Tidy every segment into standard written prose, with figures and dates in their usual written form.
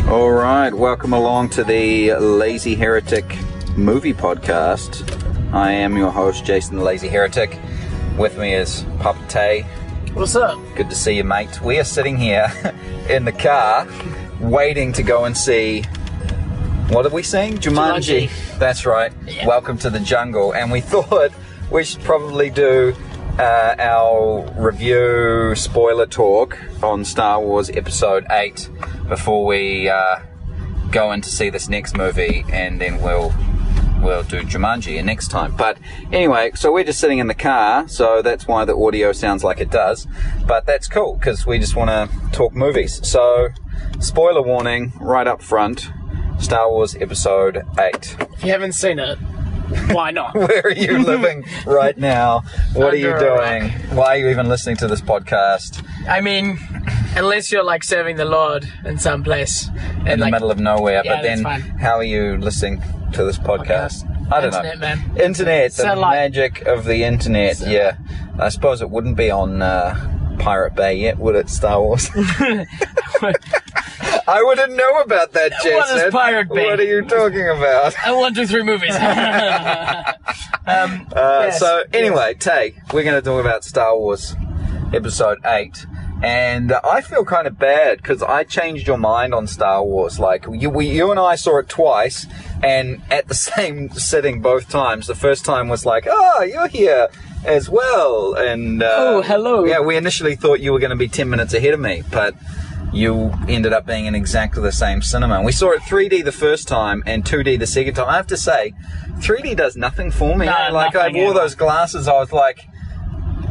Alright, welcome along to the Lazy Heretic movie podcast. I am your host, Jason the Lazy Heretic. With me is Pappa. What's up? Good to see you, mate. We are sitting here in the car, waiting to go and see... What are we seeing? Jumanji. That's right. Yeah. Welcome to the jungle. And we thought we should probably do our review spoiler talk on Star Wars Episode 8 before we go in to see this next movie, and then we'll do Jumanji next time. But anyway, so we're just sitting in the car, so that's why the audio sounds like it does. But that's cool, because we just want to talk movies. So, spoiler warning right up front. Star Wars Episode 8. If you haven't seen it, why not? Where are you living right now? What are you doing? Why are you even listening to this podcast? I mean, unless you're like serving the Lord in some place. In the middle of nowhere. Yeah, but then, how are you listening to this podcast? I don't Internet, know. Man. Internet, the Satellite. Magic of the internet, yeah. I suppose it wouldn't be on Pirate Bay yet, would it, Star Wars? I wouldn't know about that, Jason. What is Pirate Bay? What are you talking about? 1, 2, 3 movies. Yes. So, anyway, Tay, we're going to talk about Star Wars Episode 8. And I feel kind of bad because I changed your mind on Star Wars. Like, you and I saw it twice, and at the same sitting both times. The first time was like, oh, you're here as well. And oh, hello. Yeah, we initially thought you were going to be 10 minutes ahead of me, but you ended up being in exactly the same cinema. And we saw it 3D the first time and 2D the second time. I have to say, 3D does nothing for me. No, like, I wore those glasses, I was like...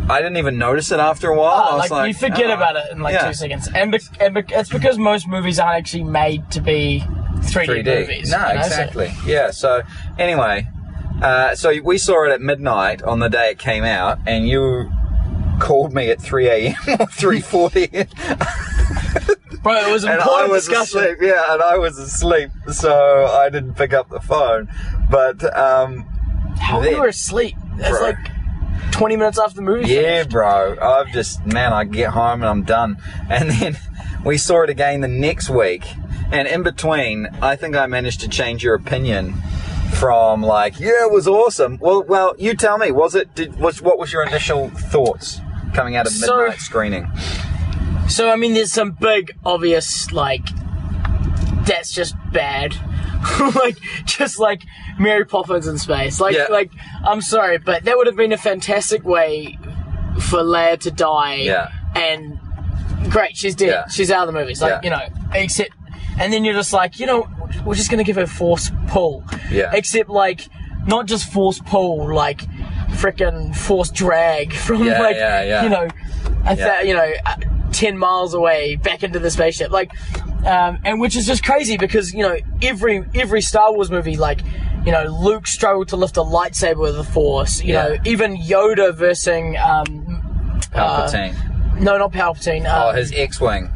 I didn't even notice it after a while. I was like, you forget about it in 2 seconds. And it's because most movies aren't actually made to be 3D movies. No, exactly. So. Yeah, so anyway, so we saw it at midnight on the day it came out, and you called me at 3 a.m. or 3:40. Bro, it was an important discussion. Asleep, yeah, and I was asleep, so I didn't pick up the phone. But, how you were asleep? That's like 20 minutes after the movie finished. Bro. I get home and I'm done. And then we saw it again the next week. And in between, I think I managed to change your opinion from like, yeah, it was awesome. Well, you tell me, what was your initial thoughts coming out of midnight screening? So, I mean, there's some big, obvious, like, that's just bad. just like Mary Poppins in space. Like, I'm sorry, but that would have been a fantastic way for Leia to die. Yeah. And great, she's dead. Yeah. She's out of the movies. Except, and then you're just like, we're just gonna give her force pull. Yeah. Except, like, not just force pull, like, frickin' force drag from 10 miles away back into the spaceship. Like, and which is just crazy because, every Star Wars movie, like, Luke struggled to lift a lightsaber with the Force. Even Yoda versing Palpatine. No, not Palpatine. His X-Wing.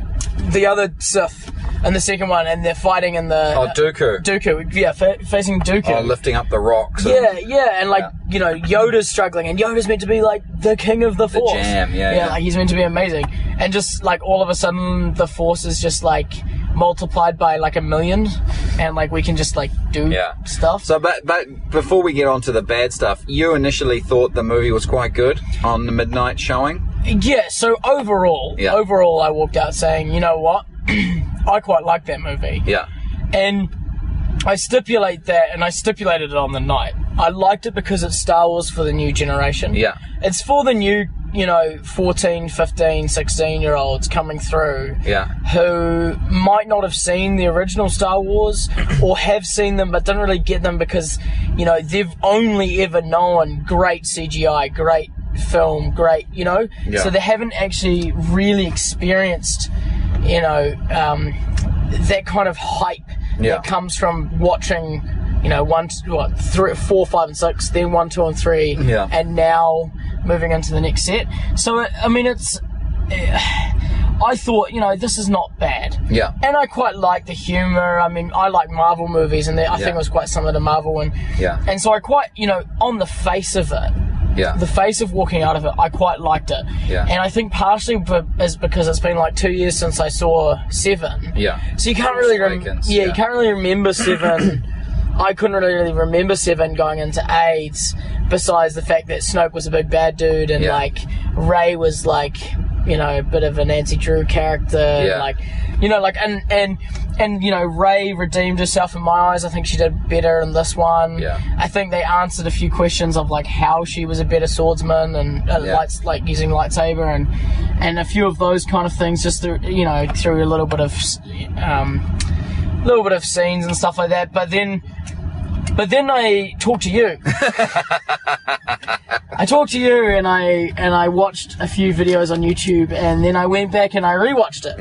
The other Sith in the second one, and they're fighting in the... Dooku. Dooku, yeah, facing Dooku. Lifting up the rocks. And like, Yoda's struggling, and Yoda's meant to be like the king of the Force. Jam, like he's meant to be amazing. And just like all of a sudden, the Force is just like multiplied by like 1,000,000, and like we can just like do stuff. So, but before we get on to the bad stuff, you initially thought the movie was quite good on the midnight showing? Yeah, so overall, I walked out saying, you know what? I quite like that movie. Yeah. And I stipulate that, and I stipulated it on the night. I liked it because it's Star Wars for the new generation. Yeah. It's for the new, 14, 15, 16-year-olds coming through who might not have seen the original Star Wars or have seen them but didn't really get them because, they've only ever known great CGI, great film, great, so they haven't actually really experienced, that kind of hype that comes from watching, 1, 3, 4, 5, and 6, then 1, 2, and 3, and now moving into the next set. So, I mean, it's... I thought, this is not bad. Yeah. And I quite like the humor. I mean, I like Marvel movies, and I think it was quite similar to Marvel. And so I quite, on the face of it, the face of walking out of it, I quite liked it. And I think partially is because it's been like 2 years since I saw 7. So you can't really you can't really remember 7. I couldn't really remember 7 going into 8, besides the fact that Snoke was a big bad dude and like Rey was like, you know, a bit of a Nancy Drew character, like, you know, like, and you know, Rey redeemed herself in my eyes. I think she did better in this one. I think they answered a few questions of like how she was a better swordsman and like using lightsaber and a few of those kind of things, just through, you know, through a little bit of scenes and stuff like that. But then I talked to you. I talked to you and I watched a few videos on YouTube, and then I went back and I rewatched it.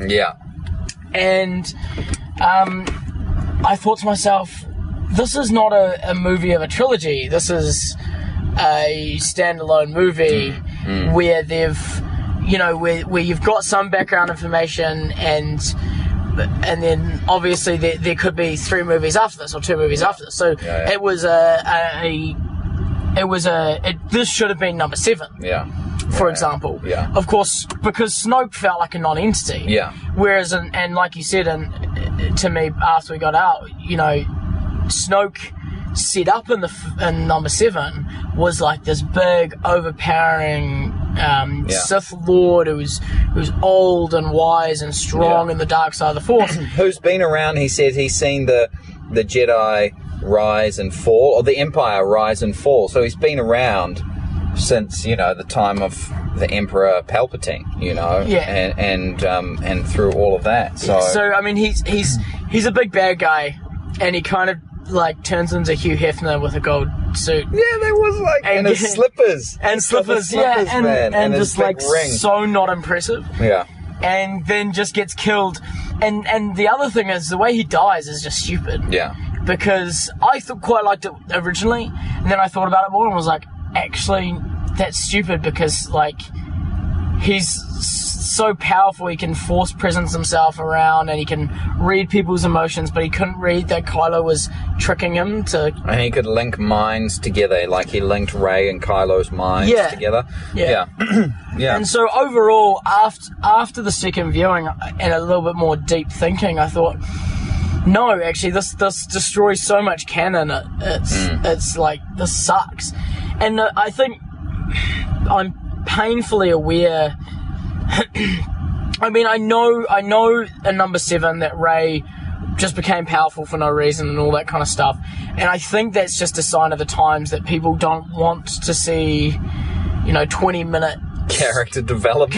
And I thought to myself, this is not a movie of a trilogy. This is a standalone movie where they've, you know, where you've got some background information, and then obviously there could be 3 movies after this or 2 movies after this. So it was this should have been number 7. For example. Of course, because Snoke felt like a non-entity. Whereas, and like you said, and to me after we got out, you know, Snoke set up in number 7 was like this big, overpowering Sith Lord who was old and wise and strong in the dark side of the Force. Who's been around? He says he's seen the Jedi rise and fall, or the Empire rise and fall. So he's been around since, you know, the time of the Emperor Palpatine, you know, and through all of that. So I mean, he's a big bad guy, and he kind of like turns into Hugh Hefner with a gold suit. There was like, and his slippers. And slippers, man, and just like ring. So not impressive. And then just gets killed. And the other thing is, the way he dies is just stupid. Because I quite liked it originally, and then I thought about it more and was like, actually, that's stupid, because like he's so powerful, he can force presence himself around and he can read people's emotions, but he couldn't read that Kylo was tricking him to. And he could link minds together, like he linked Rey and Kylo's minds together. And so overall, after the second viewing and a little bit more deep thinking, I thought, no, actually, this destroys so much canon. It's like, this sucks. And I think I'm painfully aware. I mean, I know in number 7 that Rey just became powerful for no reason and all that kind of stuff. And I think that's just a sign of the times that people don't want to see, you know, 20-minute character development.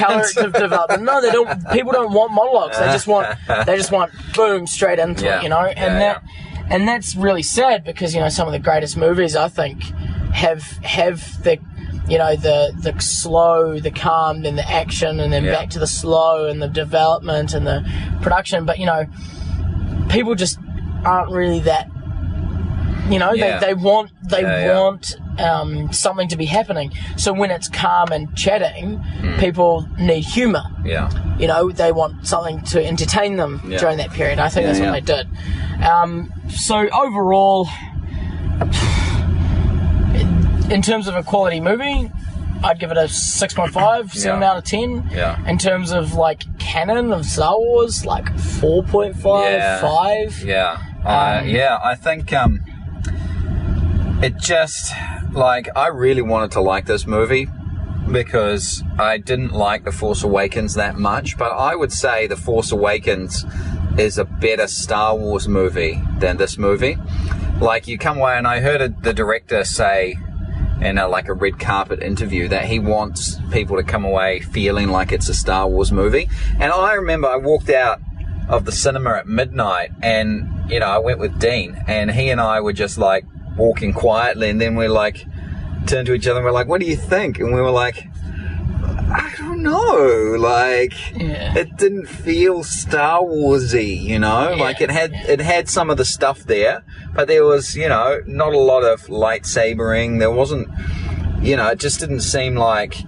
No, they don't. People don't want monologues. They just want boom, straight into it, you know. And that's really sad, because, you know, some of the greatest movies, I think, have the, you know, the slow, the calm, then the action, and then back to the slow, and the development and the production. But, you know, people just aren't really that, you know, they want something to be happening. So when it's calm and chatting, people need humour. You know, they want something to entertain them during that period. I think that's what they did. So overall, in terms of a quality movie, I'd give it a 6.5, 7 out of 10. In terms of like canon of Star Wars, like 4.5, 5. I think it just, like, I really wanted to like this movie because I didn't like The Force Awakens that much, but I would say The Force Awakens is a better Star Wars movie than this movie. Like, you come away, and I heard the director say in a red carpet interview that he wants people to come away feeling like it's a Star Wars movie. And I remember I walked out of the cinema at midnight, and, you know, I went with Dean, and he and I were just like walking quietly, and then we like turned to each other and we're like, what do you think? And we were like, I don't know, like, it didn't feel Star Warsy, you know, like it had some of the stuff there, but there was, you know, not a lot of lightsabering. There wasn't, you know, it just didn't seem like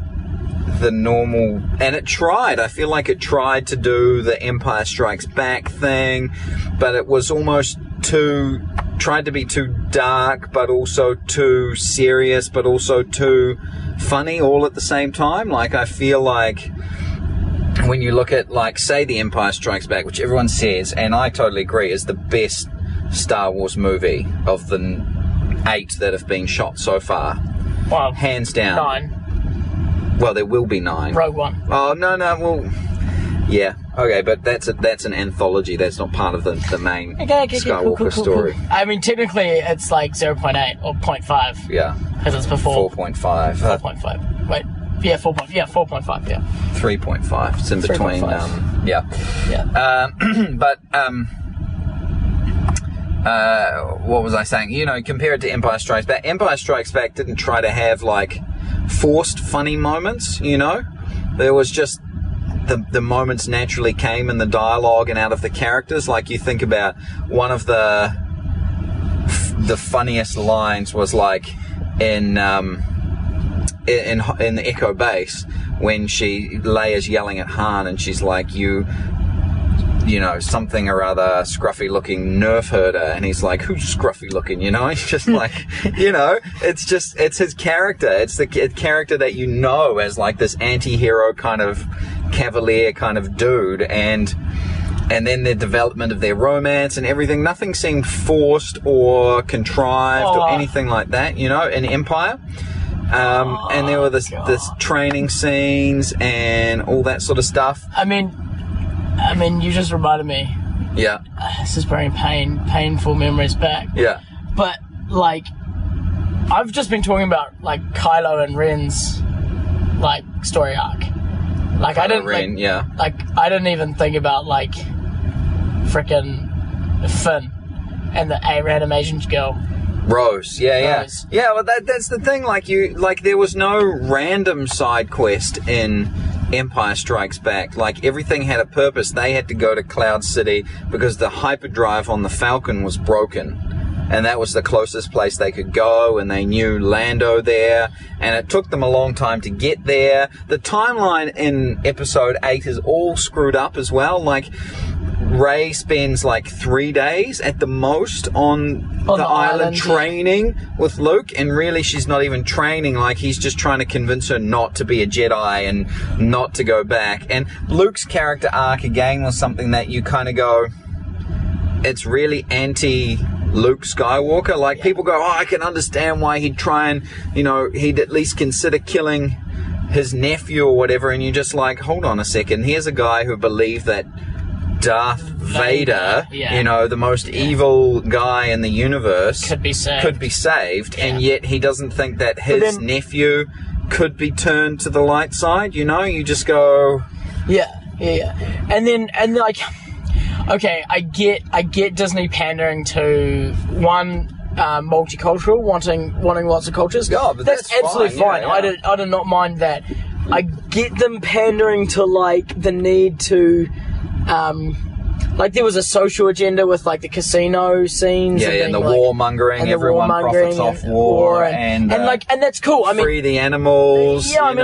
the normal, and I feel like it tried to do the Empire Strikes Back thing, but it was almost too tried to be too dark, but also too serious, but also too funny all at the same time. Like, I feel like when you look at, like, say, The Empire Strikes Back, which everyone says, and I totally agree, is the best Star Wars movie of the 8 that have been shot so far. Well, hands down. 9. Well, there will be 9. Rogue One. Oh, no, well... Yeah, okay, but that's an anthology. That's not part of the main Skywalker story. I mean, technically, it's like 0.8 or 0.5. Yeah. Because it's before. 4.5. 4.5. Wait. Yeah, 4.5. Yeah, 4.5, yeah. 3.5. It's in between. Yeah. But, what was I saying? You know, compare it to Empire Strikes Back. Empire Strikes Back didn't try to have, like, forced funny moments, you know? There was just... The moments naturally came in the dialogue and out of the characters. Like, you think about one of the funniest lines was like in the Echo base when Leia's yelling at Han and she's like, you know, something or other, scruffy looking nerf herder, and he's like, who's scruffy looking, you know? He's just like, you know, it's his character. It's the character that you know as like this anti-hero kind of cavalier kind of dude, and then the development of their romance and everything, nothing seemed forced or contrived or anything like that, you know, in Empire. And there were this training scenes and all that sort of stuff. I mean, you just reminded me. Yeah. This is bringing painful memories back. Yeah. But, like, I've just been talking about, like, Kylo and Ren's, like, story arc. Like, I didn't, Ren, yeah. Like, I didn't even think about, like, frickin' Finn and the random Asian girl. Rose, yeah. Well, that's the thing. Like, there was no random side quest in Empire Strikes Back. Like, everything had a purpose. They had to go to Cloud City because the hyperdrive on the Falcon was broken, and that was the closest place they could go, and they knew Lando there, and it took them a long time to get there. The timeline in Episode 8 is all screwed up as well. Like, Rey spends like 3 days at the most on the island training with Luke, and really she's not even training. Like, he's just trying to convince her not to be a Jedi and not to go back. And Luke's character arc again was something that you kind of go, it's really anti-Luke Skywalker. Like, people go, I can understand why he'd try and, you know, he'd at least consider killing his nephew or whatever, and you're just like, hold on a second, here's a guy who believed that Darth Vader, you know, the most evil guy in the universe, could be saved, and yet he doesn't think that his nephew could be turned to the light side, you know? You just go... Yeah. And like, okay, I get Disney pandering to multicultural, wanting lots of cultures. Yeah, but that's absolutely fine. Yeah. I did not mind that. I get them pandering to, like, the need to... like, there was a social agenda with, like, the casino scenes. And the warmongering. Everyone profits off war. And that's cool. I mean, free the animals. Yeah, I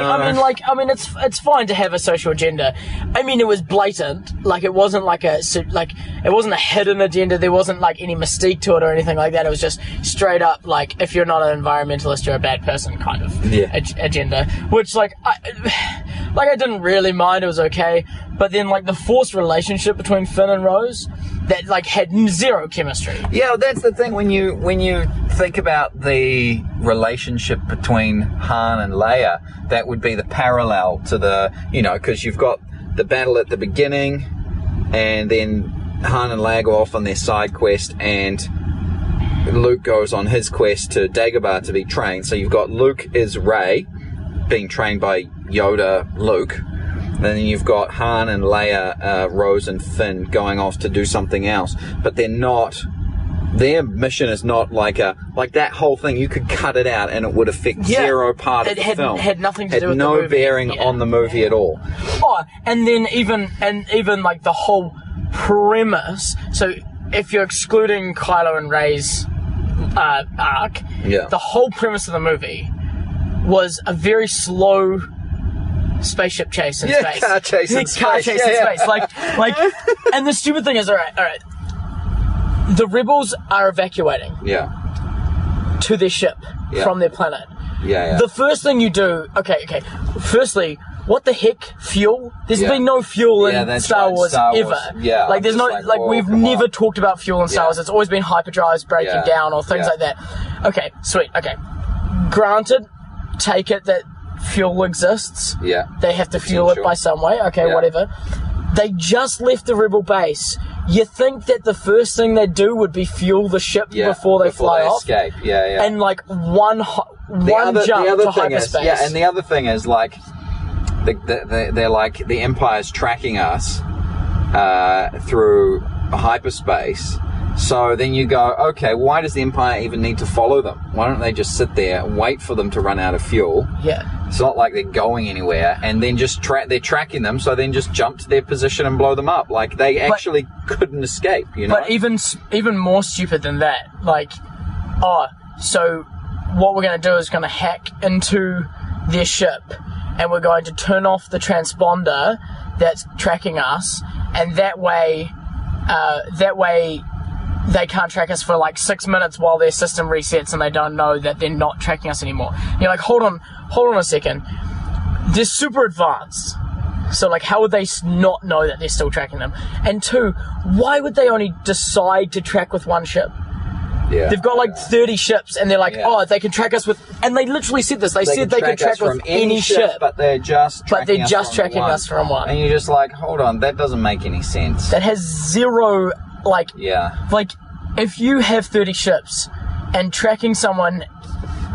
mean, it's fine to have a social agenda. I mean, it was blatant. Like, it wasn't it wasn't a hidden agenda. There wasn't, like, any mystique to it or anything like that. It was just straight up, like, if you're not an environmentalist, you're a bad person kind of agenda. Which, like, I didn't really mind. It was okay. But then, like, the forced relationship between Finn and Rose, that, like, had zero chemistry. Yeah, that's the thing. When you think about the relationship between Han and Leia, that would be the parallel to the, you know, because you've got the battle at the beginning, and then Han and Leia go off on their side quest, and Luke goes on his quest to Dagobah to be trained. So you've got Luke is Rey being trained by Yoda, Luke. Then you've got Han and Leia, Rose and Finn going off to do something else. But they're not... Their mission is not like that whole thing. You could cut it out and it would affect zero part of the film. It had nothing to do with the movie. Had no bearing on the movie at all. Oh, and then even like the whole premise. So if you're excluding Kylo and Rey's arc, the whole premise of the movie was a very slow spaceship chase in space. Car chase in space. Like, and the stupid thing is, all right. the rebels are evacuating to their ship from their planet. The first thing you do, firstly, what the heck, fuel? There's been no fuel in Star Wars ever. Like, there's no, like, we've never talked about fuel in Star Wars. It's always been hyperdrives breaking down or things like that. Okay, sweet, okay. Granted, take it that fuel exists. They have to fuel it by some way. Okay, whatever. They just left the rebel base. You think that the first thing they do would be fuel the ship before they fly off? Escape. And like one jump to hyperspace. And the other thing is, like, they're like, the Empire's tracking us through hyperspace. So then you go, okay, why does the Empire even need to follow them? Why don't they just sit there and wait for them to run out of fuel? It's not like they're going anywhere, and then just they're tracking them, so then just jump to their position and blow them up. Like, they actually couldn't escape, you know? But even more stupid than that, like, so what we're going to do is going to hack into their ship, and we're going to turn off the transponder that's tracking us, and that way they can't track us for like 6 minutes while their system resets and they don't know that they're not tracking us anymore. You're like, hold on a second. They're super advanced. So, like, how would they not know that they're still tracking them? And two, why would they only decide to track with one ship? They've got like 30 ships, and they're like, they can track us with... And they literally said this. They said they could track with any ship. But they're just tracking us from one. And you're just like, hold on, that doesn't make any sense. That has zero... Like, like, if you have 30 ships and tracking someone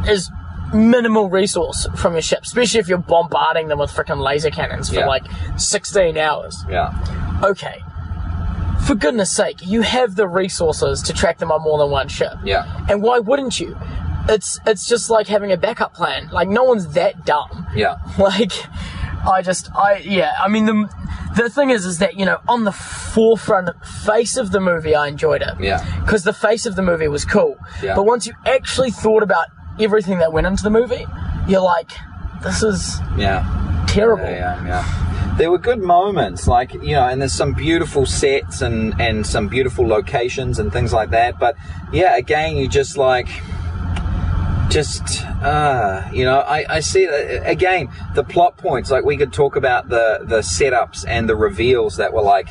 is minimal resource from your ship, especially if you're bombarding them with freaking laser cannons for like 16 hours. Okay. For goodness sake, you have the resources to track them on more than one ship. And why wouldn't you? It's just like having a backup plan. Like, no one's that dumb. Like, I mean, the thing is that, you know, on the face of the movie, I enjoyed it. Because the face of the movie was cool. But once you actually thought about everything that went into the movie, you're like, this is terrible. There were good moments, like, you know, and there's some beautiful sets and some beautiful locations and things like that. But, yeah, again, you just like... you know, I see, again, the plot points, like, we could talk about the setups and the reveals that were, like,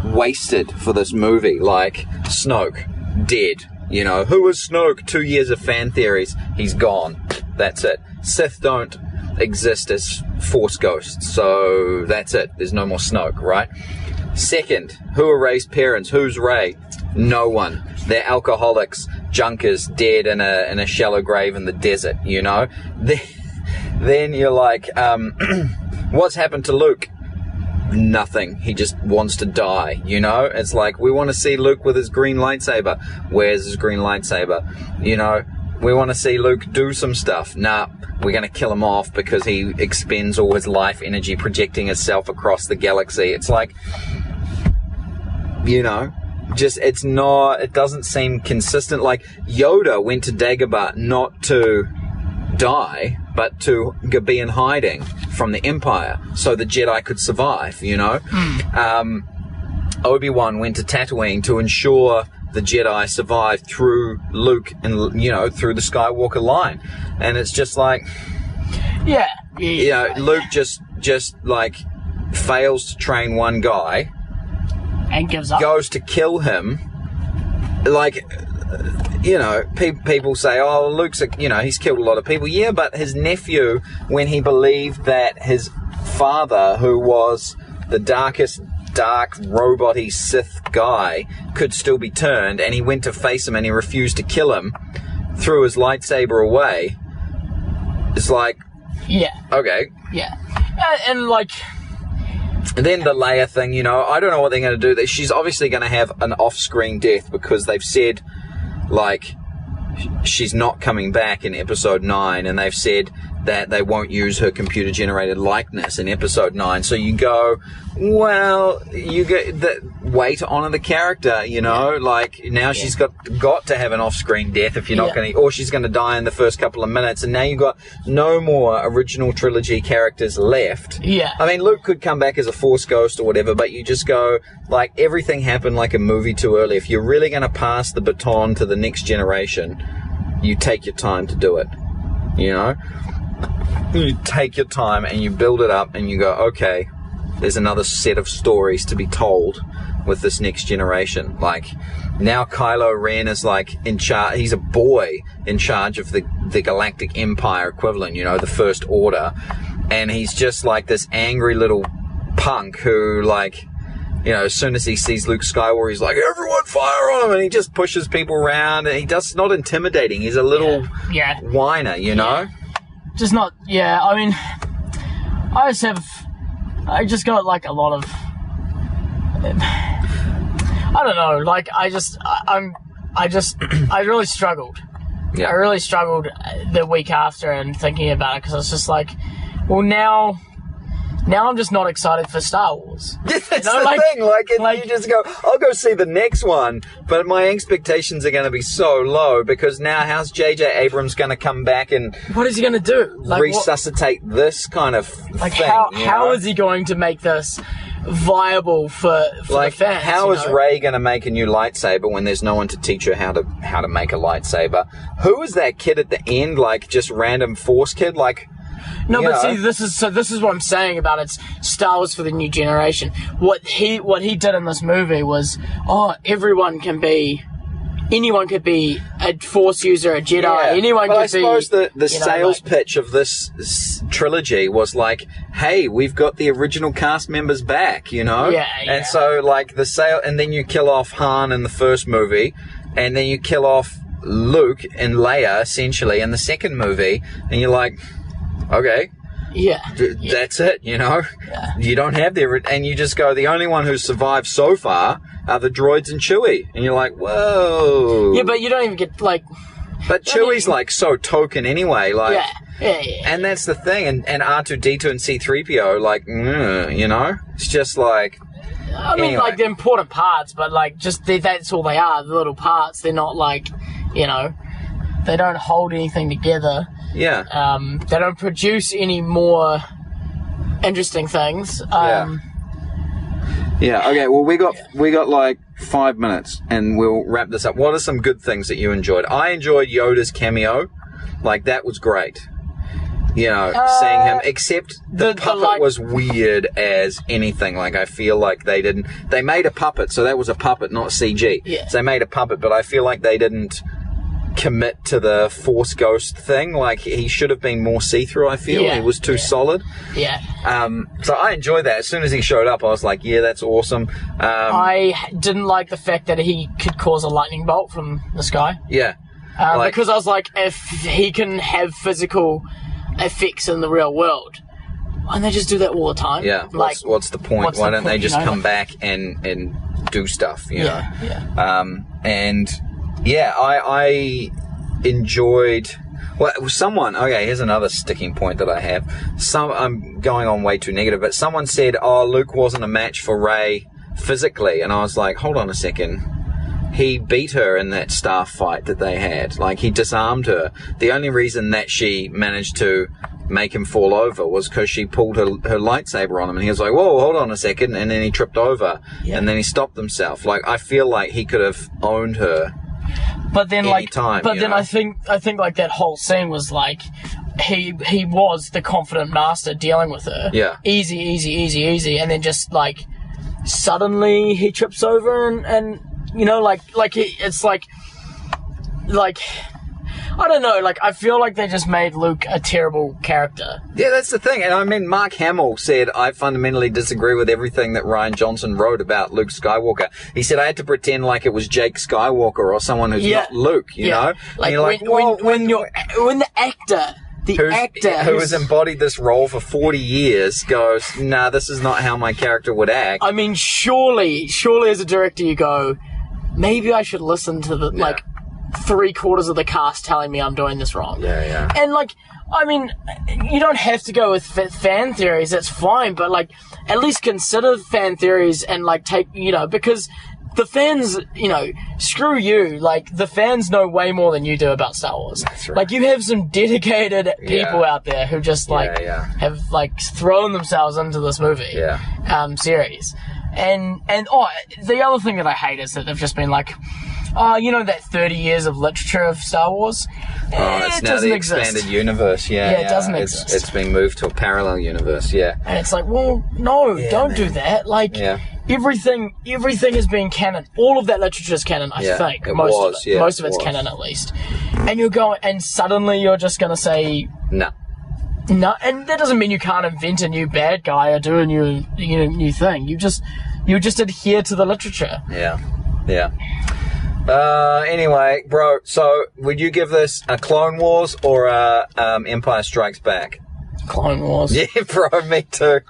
wasted for this movie, like, Snoke, dead, you know, who was Snoke? 2 years of fan theories, he's gone, that's it. Sith don't exist as Force ghosts, so that's it, there's no more Snoke, right? Second, who erased parents? Who's Rey? No one. They're alcoholics, junkers, dead in a shallow grave in the desert, you know? Then you're like, what's happened to Luke? Nothing. He just wants to die, you know? It's like, we want to see Luke with his green lightsaber. Where's his green lightsaber? You know? We want to see Luke do some stuff. Nah, we're going to kill him off because he expends all his life energy projecting himself across the galaxy. It's like, you know, just, it doesn't seem consistent. Like, Yoda went to Dagobah not to die, but to be in hiding from the Empire so the Jedi could survive, you know? Obi-Wan went to Tatooine to ensure the Jedi survived through Luke and, you know, through the Skywalker line. And it's just like, you know, Luke just like fails to train one guy and gives up, goes to kill him. Like, you know, people say, oh, Luke's, you know, he's killed a lot of people. Yeah, but his nephew, when he believed that his father, who was the dark robot-y Sith guy, could still be turned, and he went to face him and he refused to kill him, threw his lightsaber away. It's like, okay. And like... And then the Leia thing, you know, I don't know what they're going to do. She's obviously going to have an off-screen death because they've said, like, she's not coming back in Episode 9, and they've said that they won't use her computer-generated likeness in Episode 9. So you go, well, you get way to honor the character, you know, like now she's got to have an off-screen death if you're not going to, or she's going to die in the first couple of minutes, and now you've got no more original trilogy characters left. Yeah. I mean, Luke could come back as a Force ghost or whatever, but you just go, like, everything happened like a movie too early. If you're really going to pass the baton to the next generation, you take your time to do it, you know? You take your time and you build it up and you go, okay, there's another set of stories to be told with this next generation. Like, now Kylo Ren is like in charge, he's a boy in charge of the Galactic Empire equivalent, you know, the First Order. And he's just like this angry little punk who, like, you know, as soon as he sees Luke Skywalker, he's like, everyone fire on him, and he just pushes people around, and he's not intimidating, he's a little whiner, you know? Just not, I mean, I just got like a lot of, I don't know, like I really struggled. Yeah. I really struggled the week after and thinking about it, because I was just like, well, now I'm just not excited for Star Wars. Yeah, that's the thing. Like, you just go, I'll go see the next one, but my expectations are going to be so low, because now how's J.J. Abrams going to come back and what is he going to do? Like, resuscitate this kind of like thing? How is he going to make this viable for like, the fans? How is Rey going to make a new lightsaber when there's no one to teach her how to make a lightsaber? Who is that kid at the end? Like, just random Force kid? Like, no, but see, this is what I'm saying about it's Star Wars for the new generation. What he did in this movie was, anyone could be a Force user, a Jedi. Anyone could be. I suppose the sales pitch of this trilogy was like, hey, we've got the original cast members back, you know? Yeah. And so, like, and then you kill off Han in the first movie, and then you kill off Luke and Leia, essentially, in the second movie, and you're like, okay. Yeah. That's it, you know? Yeah. You don't have and you just go, the only one who's survived so far are the droids and Chewie. And you're like, whoa. Yeah, but you don't even get, like... But Chewie's, like, so token anyway, like... Yeah. And that's the thing, and R2-D2 and C-3PO, like, you know? It's just like... I mean, like, they're important parts, but, like, just that's all they are, the little parts. They're not, like, you know... They don't hold anything together. Yeah. They don't produce any more interesting things. Yeah, okay, well, we got like 5 minutes, and we'll wrap this up. What are some good things that you enjoyed? I enjoyed Yoda's cameo. Like, that was great. You know, seeing him, except the puppet was weird as anything. Like, I feel like they made a puppet, so that was a puppet, not CG. Yeah. So they made a puppet, but I feel like they didn't commit to the Force Ghost thing. Like, he should have been more see-through, I feel. He was too solid. Yeah. So I enjoyed that. As soon as he showed up, I was like, yeah, that's awesome. I didn't like the fact that he could cause a lightning bolt from the sky. Yeah. Because I was like, if he can have physical effects in the real world, why don't they just do that all the time? Yeah. Like, what's the point? Why don't they just come back and do stuff, you know? Yeah. And... yeah, I enjoyed... Well, okay, here's another sticking point that I have. I'm going on way too negative, but someone said, Luke wasn't a match for Rey physically, and I was like, hold on a second. He beat her in that staff fight that they had. Like, he disarmed her. The only reason that she managed to make him fall over was because she pulled her lightsaber on him, and he was like, whoa, hold on a second, and then he tripped over, and then he stopped himself. Like, I feel like he could have owned her. But then, know? I think like that whole scene was like he was the confident master dealing with her. Yeah. Easy, and then just like suddenly he trips over and you know it's like I don't know, like, I feel like they just made Luke a terrible character. Yeah, that's the thing. And I mean, Mark Hamill said, I fundamentally disagree with everything that Rian Johnson wrote about Luke Skywalker. He said, I had to pretend like it was Jake Skywalker or someone who's not Luke, you know? Like, when the actor... who has embodied this role for 40 years goes, nah, this is not how my character would act. I mean, surely as a director you go, maybe I should listen to the, like, 3/4 of the cast telling me I'm doing this wrong. Yeah. And, like, I mean, you don't have to go with fan theories, that's fine, but, like, at least consider fan theories and, like, take, you know, because the fans, you know, screw you, like, the fans know way more than you do about Star Wars. That's right. Like, you have some dedicated people out there who just, like, have, like, thrown themselves into this movie, series. And the other thing that I hate is that they've just been like, you know that 30 years of literature of Star Wars? It's now the expanded universe, it doesn't exist. It's being moved to a parallel universe, And it's like, well, no, don't do that. Like, everything is being canon. All of that literature is canon, I think. Most of it's canon, at least. And you're going, and suddenly you're just going to say... No. No, and that doesn't mean you can't invent a new bad guy or do a new thing. You just adhere to the literature. Anyway, bro, so would you give this a Clone Wars or a Empire Strikes Back? Clone Wars. Yeah, bro, me too.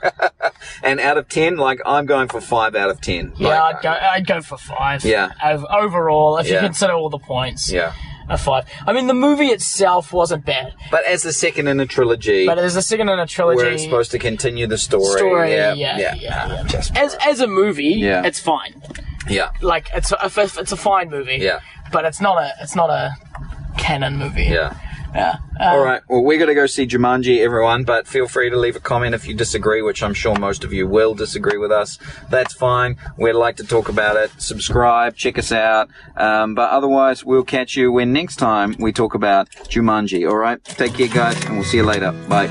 And out of 10, like, I'm going for 5 out of 10. Yeah, like, I'd go for 5. Yeah. Overall, if you consider all the points. Yeah. A 5. I mean, the movie itself wasn't bad. But as the second in a trilogy... Where it's supposed to continue the story. As a movie, it's fine. Yeah. Like, it's a fine movie. Yeah. But it's not a canon movie. Yeah. Yeah. All right. Well, we're going to go see Jumanji, everyone, but feel free to leave a comment if you disagree, which I'm sure most of you will disagree with us. That's fine. We'd like to talk about it. Subscribe, check us out. But otherwise, we'll catch you when next time we talk about Jumanji. All right? Take care, guys, and we'll see you later. Bye.